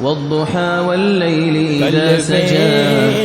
والضحى والليل إذا سجى ما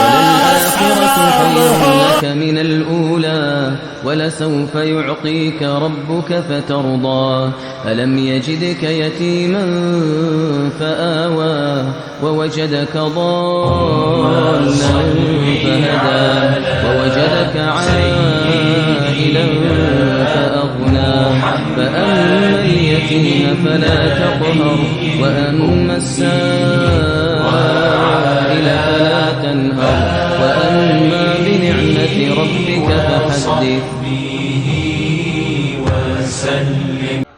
وللآخرة خير لك من الأولى ولسوف يعطيك ربك فترضى ألم يجدك يتيما فآوى ووجدك ضالا فهدى ووجدك عائلا فأغنى فأما اليتيم فلا تقهر وأما السائل فلا تنهر وأما بنعمة ربك فحدث